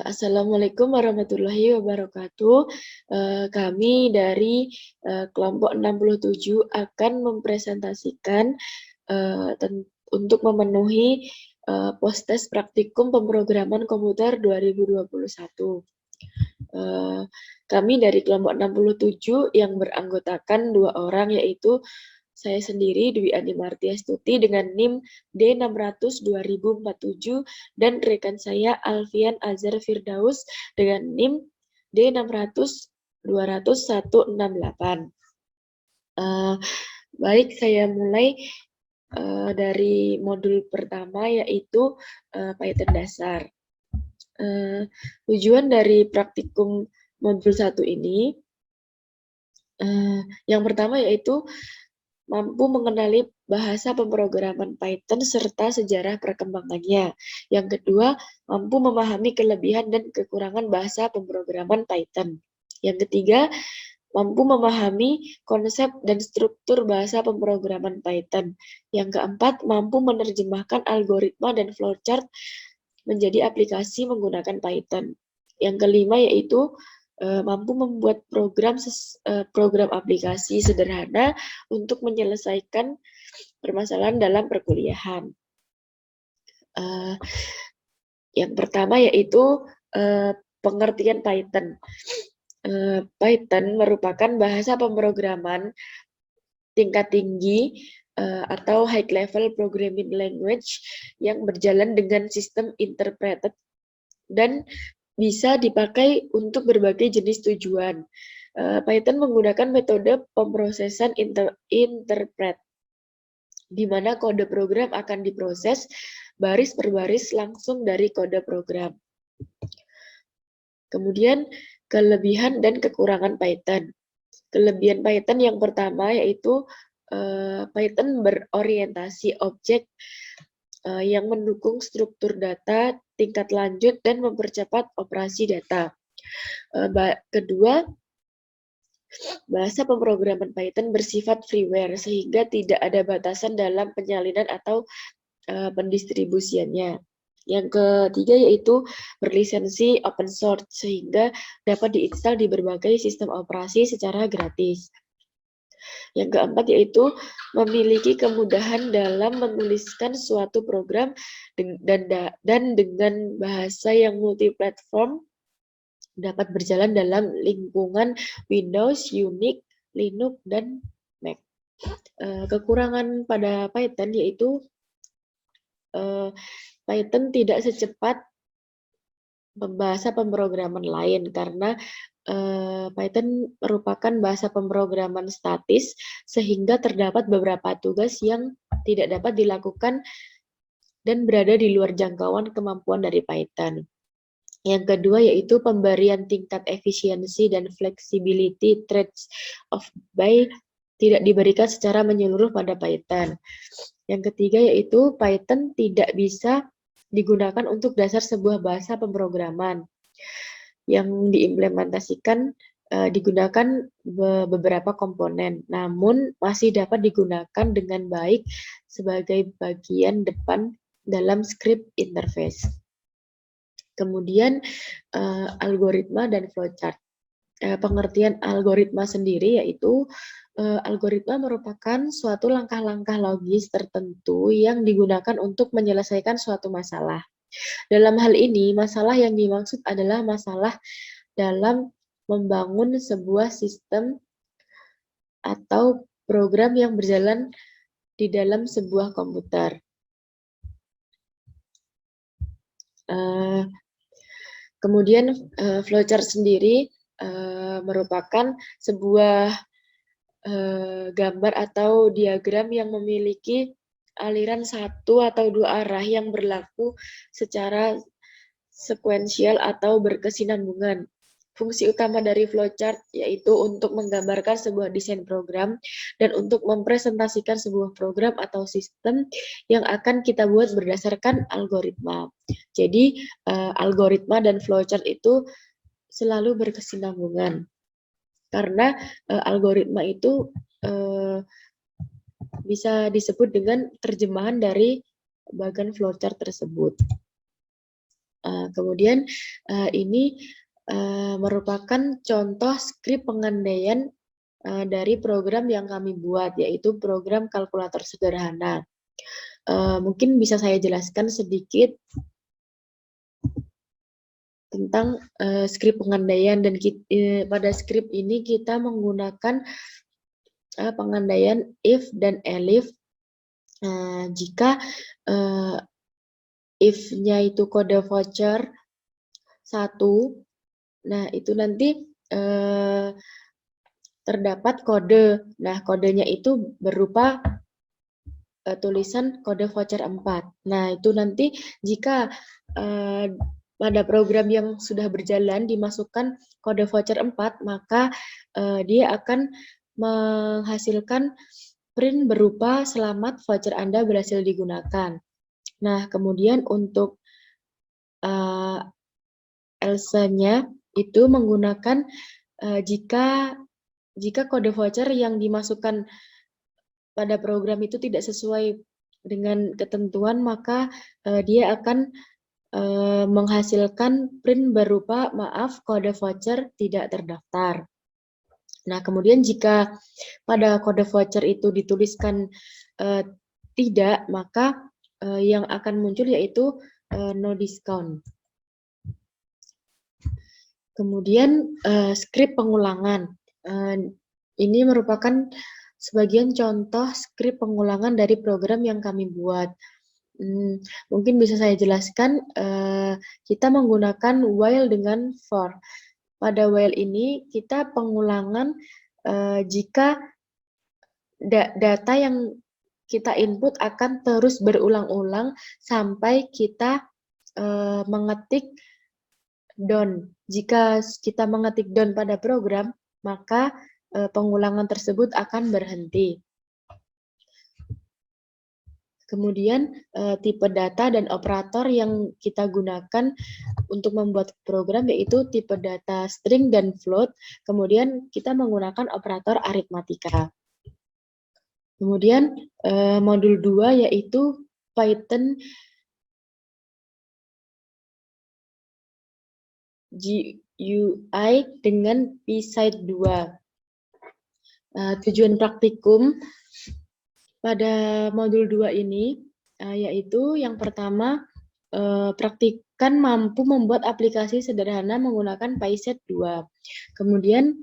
Assalamualaikum warahmatullahi wabarakatuh. Kami dari kelompok 67 akan mempresentasikan untuk memenuhi post-test praktikum pemrograman komputer 2021. Kami dari kelompok 67 yang beranggotakan 2 orang, yaitu saya sendiri, Dwi Andi Martiastuti, dengan NIM D600-2047, dan rekan saya, Alfian Azhar Firdaus, dengan NIM D600-200-168. Baik, saya mulai dari modul pertama, yaitu Python dasar. Tujuan dari praktikum modul 1 ini, yang pertama yaitu mampu mengenali bahasa pemrograman Python serta sejarah perkembangannya. Yang kedua, mampu memahami kelebihan dan kekurangan bahasa pemrograman Python. Yang ketiga, mampu memahami konsep dan struktur bahasa pemrograman Python. Yang keempat, mampu menerjemahkan algoritma dan flowchart menjadi aplikasi menggunakan Python. Yang kelima yaitu mampu membuat program aplikasi sederhana untuk menyelesaikan permasalahan dalam perkuliahan. Yang pertama yaitu pengertian Python. Python merupakan bahasa pemrograman tingkat tinggi atau high level programming language yang berjalan dengan sistem interpreted dan bisa dipakai untuk berbagai jenis tujuan. Python menggunakan metode pemrosesan interpret, di mana kode program akan diproses baris per baris langsung dari kode program. Kemudian, kelebihan dan kekurangan Python. Kelebihan Python yang pertama yaitu Python berorientasi objek yang mendukung struktur data tingkat lanjut dan mempercepat operasi data. Kedua, bahasa pemrograman Python bersifat freeware sehingga tidak ada batasan dalam penyalinan atau pendistribusiannya. Yang ketiga yaitu berlisensi open source sehingga dapat diinstal di berbagai sistem operasi secara gratis. Yang keempat yaitu memiliki kemudahan dalam menuliskan suatu program dan dengan bahasa yang multiplatform dapat berjalan dalam lingkungan Windows, Unix, Linux, dan Mac. Kekurangan pada Python yaitu Python tidak secepat bahasa pemrograman lain karena Python merupakan bahasa pemrograman statis sehingga terdapat beberapa tugas yang tidak dapat dilakukan dan berada di luar jangkauan kemampuan dari Python. Yang kedua yaitu pemberian tingkat efisiensi dan flexibility traits of by tidak diberikan secara menyeluruh pada Python. Yang ketiga yaitu Python tidak bisa digunakan untuk dasar sebuah bahasa pemrograman yang diimplementasikan digunakan beberapa komponen, namun masih dapat digunakan dengan baik sebagai bagian depan dalam script interface. Kemudian algoritma dan flowchart. Pengertian algoritma sendiri yaitu algoritma merupakan suatu langkah-langkah logis tertentu yang digunakan untuk menyelesaikan suatu masalah. Dalam hal ini, masalah yang dimaksud adalah masalah dalam membangun sebuah sistem atau program yang berjalan di dalam sebuah komputer. Kemudian flowchart sendiri merupakan sebuah gambar atau diagram yang memiliki aliran satu atau dua arah yang berlaku secara sekuensial atau berkesinambungan. Fungsi utama dari flowchart yaitu untuk menggambarkan sebuah desain program dan untuk mempresentasikan sebuah program atau sistem yang akan kita buat berdasarkan algoritma. Jadi algoritma dan flowchart itu selalu berkesinambungan karena algoritma itu bisa disebut dengan terjemahan dari bagan flowchart tersebut. Kemudian ini merupakan contoh skrip pengandaian dari program yang kami buat, yaitu program kalkulator sederhana. Mungkin bisa saya jelaskan sedikit tentang skrip pengandaian, dan pada skrip ini kita menggunakan pengandaian if dan elif. Jika if-nya itu kode voucher 1, nah itu nanti terdapat kode. Nah, kodenya itu berupa tulisan kode voucher 4. Nah, itu nanti jika pada program yang sudah berjalan dimasukkan kode voucher 4, maka dia akan menghasilkan print berupa selamat voucher Anda berhasil digunakan. Nah, kemudian untuk else-nya itu menggunakan jika kode voucher yang dimasukkan pada program itu tidak sesuai dengan ketentuan, maka dia akan menghasilkan print berupa maaf kode voucher tidak terdaftar. Nah, kemudian jika pada kode voucher itu dituliskan tidak, maka yang akan muncul yaitu no discount. Kemudian skrip pengulangan. Ini merupakan sebagian contoh skrip pengulangan dari program yang kami buat. Mungkin bisa saya jelaskan, kita menggunakan while dengan for. Pada while ini kita pengulangan jika data yang kita input akan terus berulang-ulang sampai kita mengetik done. Jika kita mengetik done pada program, maka pengulangan tersebut akan berhenti. Kemudian tipe data dan operator yang kita gunakan untuk membuat program yaitu tipe data string dan float. Kemudian kita menggunakan operator aritmatika. Kemudian modul 2 yaitu Python GUI dengan PSide 2. Tujuan praktikum pada modul 2 ini yaitu yang pertama, praktikan mampu membuat aplikasi sederhana menggunakan PySide 2. Kemudian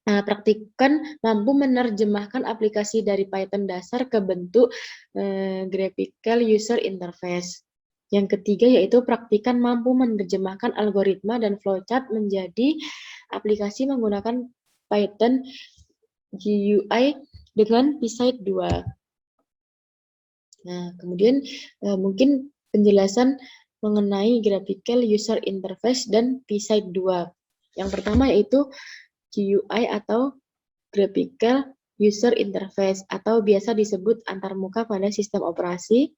praktikan mampu menerjemahkan aplikasi dari Python dasar ke bentuk graphical user interface. Yang ketiga yaitu praktikan mampu menerjemahkan algoritma dan flowchart menjadi aplikasi menggunakan Python GUI dengan PSide 2. Nah, kemudian mungkin penjelasan mengenai graphical user interface dan PSide 2. Yang pertama yaitu GUI atau graphical user interface atau biasa disebut antarmuka pada sistem operasi.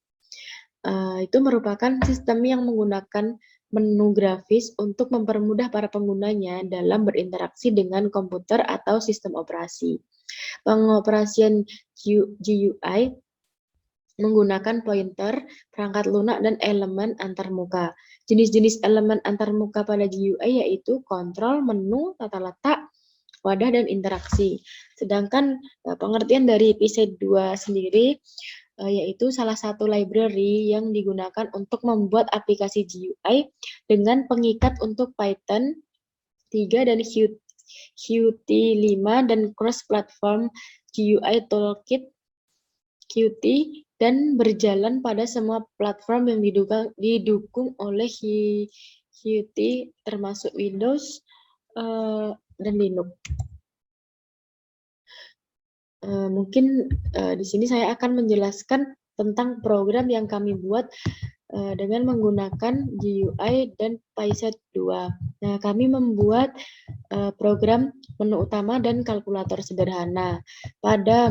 Itu merupakan sistem yang menggunakan menu grafis untuk mempermudah para penggunanya dalam berinteraksi dengan komputer atau sistem operasi. Pengoperasian GUI menggunakan pointer, perangkat lunak, dan elemen antarmuka. Jenis-jenis elemen antarmuka pada GUI yaitu kontrol, menu, tata letak, wadah, dan interaksi. Sedangkan pengertian dari PSide 2 sendiri yaitu salah satu library yang digunakan untuk membuat aplikasi GUI dengan pengikat untuk Python 3 dan Qt 5 dan cross-platform GUI Toolkit Qt dan berjalan pada semua platform yang didukung oleh Qt termasuk Windows dan Linux. Mungkin di sini saya akan menjelaskan tentang program yang kami buat dengan menggunakan GUI dan PySide 2. Nah, kami membuat program menu utama dan kalkulator sederhana. Pada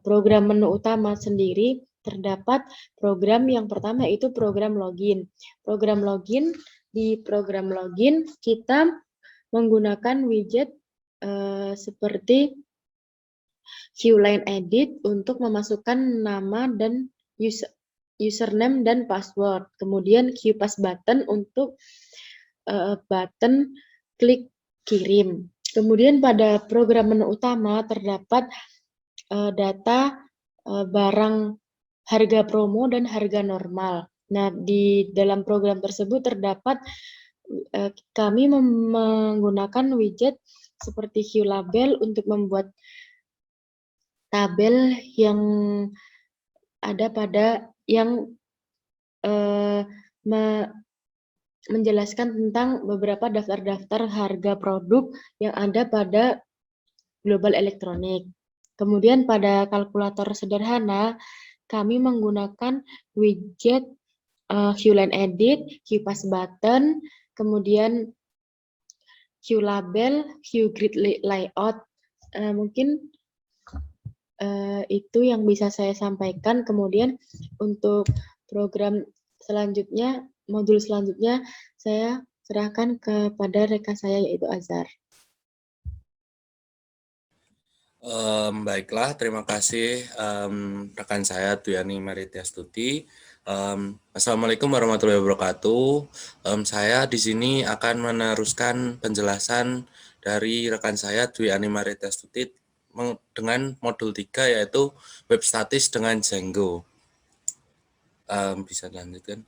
program menu utama sendiri terdapat program yang pertama yaitu program login. Di program login kita menggunakan widget seperti view line edit untuk memasukkan nama dan username dan password. Kemudian QPass button untuk button klik kirim. Kemudian pada program menu utama terdapat data barang harga promo dan harga normal. Nah, di dalam program tersebut terdapat kami menggunakan widget seperti QLabel untuk membuat tabel yang ada pada yang menjelaskan tentang beberapa daftar-daftar harga produk yang ada pada Global Elektronik. Kemudian pada kalkulator sederhana, kami menggunakan widget QLine Edit, QPass Button, kemudian QLabel, QGrid Layout. Mungkin itu yang bisa saya sampaikan. Kemudian untuk program selanjutnya, modul selanjutnya, saya serahkan kepada rekan saya yaitu Azhar. Baiklah, terima kasih rekan saya Duyani Maritiastuti. Assalamualaikum warahmatullahi wabarakatuh. Saya di sini akan meneruskan penjelasan dari rekan saya Duyani Maritiastuti dengan modul 3 yaitu web statis dengan Django. Bisa dilanjutkan.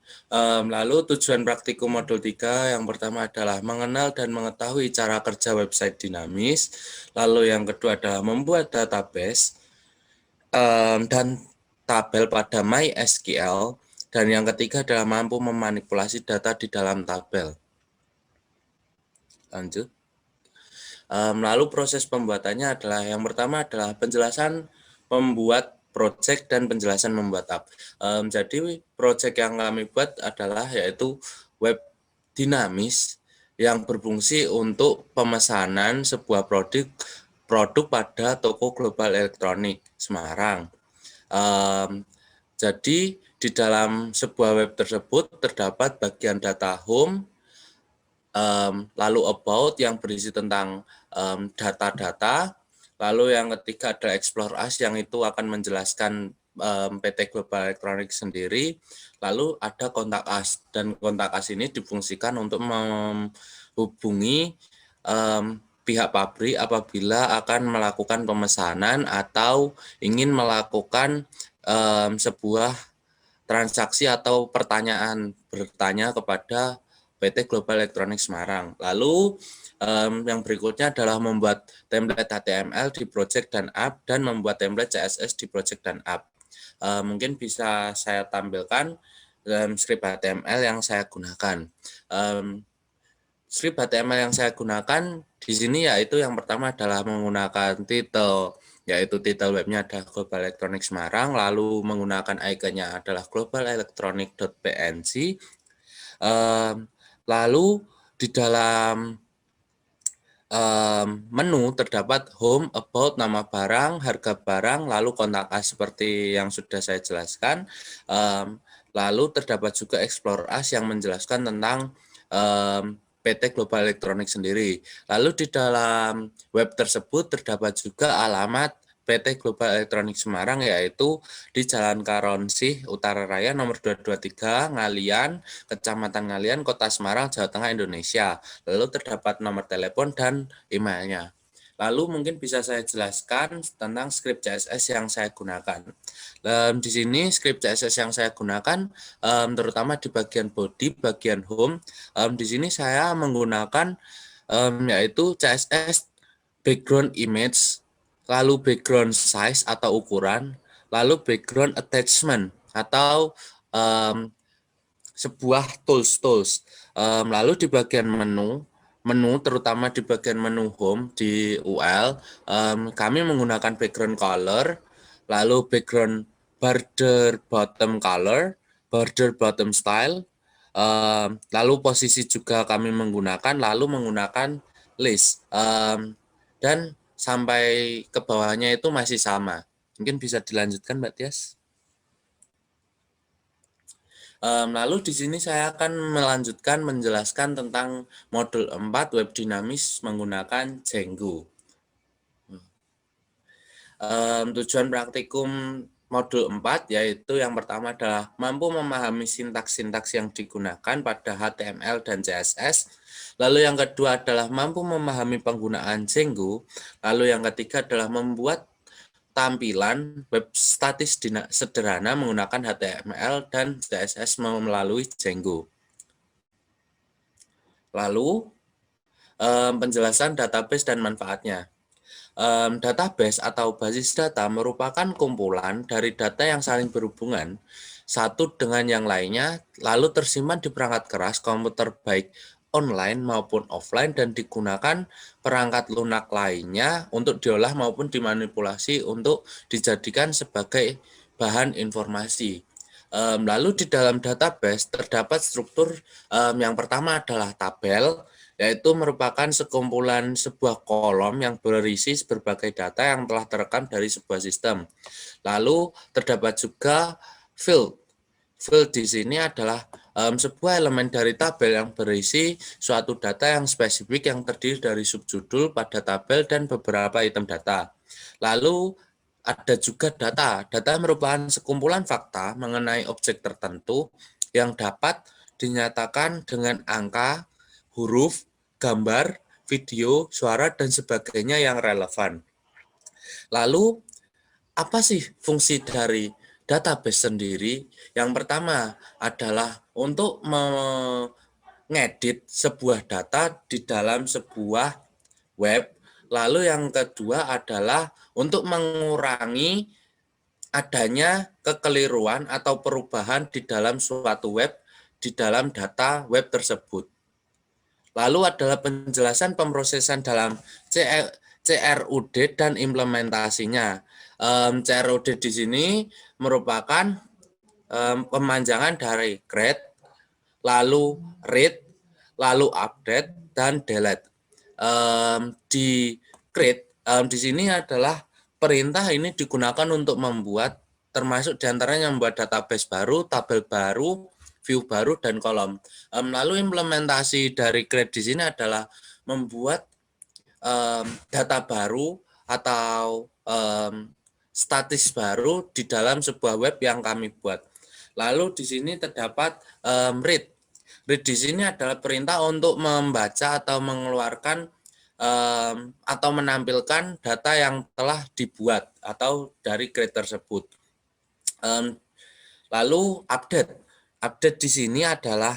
Lalu tujuan praktikum modul 3 yang pertama adalah mengenal dan mengetahui cara kerja website dinamis. Lalu yang kedua adalah membuat database dan tabel pada MySQL. Dan yang ketiga adalah mampu memanipulasi data di dalam tabel. Lanjut. Lalu proses pembuatannya adalah yang pertama adalah penjelasan membuat project dan penjelasan membuat app. Jadi project yang kami buat adalah yaitu web dinamis yang berfungsi untuk pemesanan sebuah produk pada toko Global Elektronik Semarang. Jadi di dalam sebuah web tersebut terdapat bagian data home, lalu about yang berisi tentang data-data, lalu yang ketiga ada Explore Us yang itu akan menjelaskan PT Global Elektronik sendiri, lalu ada Kontak Us, dan Kontak Us ini difungsikan untuk menghubungi pihak pabrik apabila akan melakukan pemesanan atau ingin melakukan sebuah transaksi atau bertanya kepada PT Global Elektronik Semarang. Lalu yang berikutnya adalah membuat template HTML di project dan app dan membuat template CSS di project dan app. Mungkin bisa saya tampilkan script HTML yang saya gunakan. Script HTML yang saya gunakan di sini yaitu yang pertama adalah menggunakan title, yaitu title webnya adalah Global Elektronik Semarang, lalu menggunakan ikonnya adalah globalelectronic.png. Lalu di dalam menu terdapat home, about, nama barang, harga barang, lalu kontak us seperti yang sudah saya jelaskan. Lalu terdapat juga Explore Us yang menjelaskan tentang PT Global Elektronik sendiri. Lalu di dalam web tersebut terdapat juga alamat PT Global Elektronik Semarang yaitu di Jalan Karonsih Utara Raya nomor 223 Ngalian, Kecamatan Ngalian, Kota Semarang, Jawa Tengah, Indonesia. Lalu terdapat nomor telepon dan emailnya. Lalu mungkin bisa saya jelaskan tentang script CSS yang saya gunakan. Di sini script CSS yang saya gunakan terutama di bagian body, bagian home. Di sini saya menggunakan yaitu CSS background image, lalu background size atau ukuran, lalu background attachment atau sebuah tools. Lalu di bagian menu terutama di bagian menu home di UL, kami menggunakan background color, lalu background border bottom color, border bottom style, lalu posisi juga kami lalu menggunakan list, dan sampai ke bawahnya itu masih sama. Mungkin bisa dilanjutkan, Mbak Tias. Lalu di sini saya akan melanjutkan menjelaskan tentang modul 4 web dinamis menggunakan Django. Tujuan praktikum modul 4, yaitu yang pertama adalah mampu memahami sintaks-sintaks yang digunakan pada HTML dan CSS. Lalu yang kedua adalah mampu memahami penggunaan Django. Lalu yang ketiga adalah membuat tampilan web statis sederhana menggunakan HTML dan CSS melalui Django. Lalu penjelasan database dan manfaatnya. Database atau basis data merupakan kumpulan dari data yang saling berhubungan satu dengan yang lainnya, lalu tersimpan di perangkat keras komputer baik online maupun offline dan digunakan perangkat lunak lainnya untuk diolah maupun dimanipulasi untuk dijadikan sebagai bahan informasi. Lalu di dalam database terdapat struktur yang pertama adalah tabel, yaitu merupakan sekumpulan sebuah kolom yang berisi berbagai data yang telah terekam dari sebuah sistem. Lalu terdapat juga field. Field di sini adalah sebuah elemen dari tabel yang berisi suatu data yang spesifik yang terdiri dari subjudul pada tabel dan beberapa item data. Lalu ada juga data. Data merupakan sekumpulan fakta mengenai objek tertentu yang dapat dinyatakan dengan angka, huruf, gambar, video, suara, dan sebagainya yang relevan. Lalu, apa sih fungsi dari database sendiri? Yang pertama adalah untuk mengedit sebuah data di dalam sebuah web. Lalu yang kedua adalah untuk mengurangi adanya kekeliruan atau perubahan di dalam suatu web di dalam data web tersebut. Lalu adalah penjelasan pemrosesan dalam CRUD dan implementasinya. CRUD di sini merupakan pemanjangan dari create, lalu read, lalu update, dan delete. Di create, di sini adalah perintah ini digunakan untuk membuat, termasuk diantaranya membuat database baru, tabel baru, view baru, dan kolom. Lalu implementasi dari create di sini adalah membuat data baru atau statis baru di dalam sebuah web yang kami buat. Lalu di sini terdapat read. Read di sini adalah perintah untuk membaca atau mengeluarkan atau menampilkan data yang telah dibuat atau dari create tersebut. Lalu update. Update di sini adalah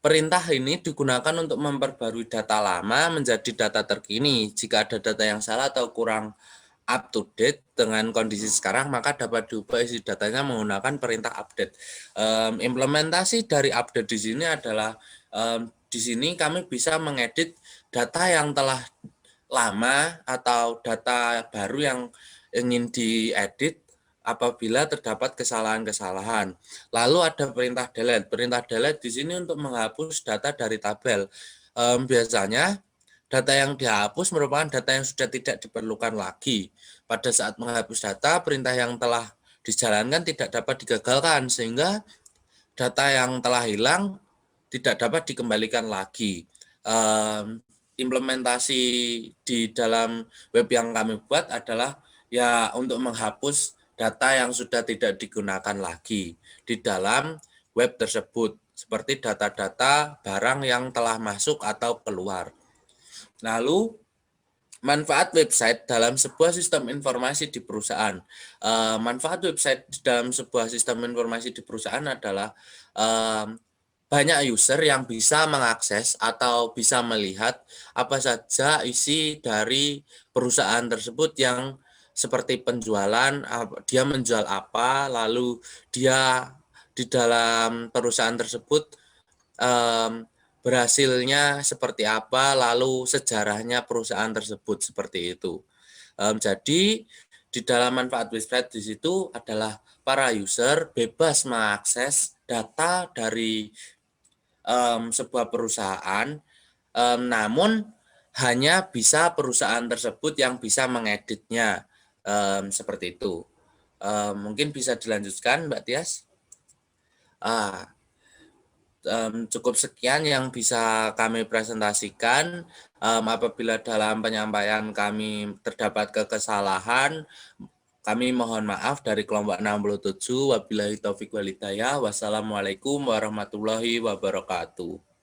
perintah ini digunakan untuk memperbarui data lama menjadi data terkini. Jika ada data yang salah atau kurang up to date dengan kondisi sekarang, maka dapat diubah isi datanya menggunakan perintah update. Implementasi dari update di sini adalah di sini kami bisa mengedit data yang telah lama atau data baru yang ingin diedit apabila terdapat kesalahan-kesalahan. Lalu ada perintah delete. Perintah delete di sini untuk menghapus data dari tabel. Biasanya data yang dihapus merupakan data yang sudah tidak diperlukan lagi. Pada saat menghapus data, perintah yang telah dijalankan tidak dapat digagalkan, sehingga data yang telah hilang tidak dapat dikembalikan lagi. Implementasi di dalam web yang kami buat adalah ya untuk menghapus data yang sudah tidak digunakan lagi di dalam web tersebut, seperti data-data barang yang telah masuk atau keluar. Lalu, manfaat website dalam sebuah sistem informasi di perusahaan. Manfaat website dalam sebuah sistem informasi di perusahaan adalah banyak user yang bisa mengakses atau bisa melihat apa saja isi dari perusahaan tersebut, yang seperti penjualan, dia menjual apa, lalu dia di dalam perusahaan tersebut berhasilnya seperti apa, lalu sejarahnya perusahaan tersebut seperti itu. Jadi di dalam manfaat website di situ adalah para user bebas mengakses data dari sebuah perusahaan, namun hanya bisa perusahaan tersebut yang bisa mengeditnya, seperti itu. Mungkin bisa dilanjutkan, Mbak Tias. cukup sekian yang bisa kami presentasikan. Apabila dalam penyampaian kami terdapat kesalahan, kami mohon maaf dari kelompok 67. Wabillahi taufik walhidayah. Wassalamualaikum warahmatullahi wabarakatuh.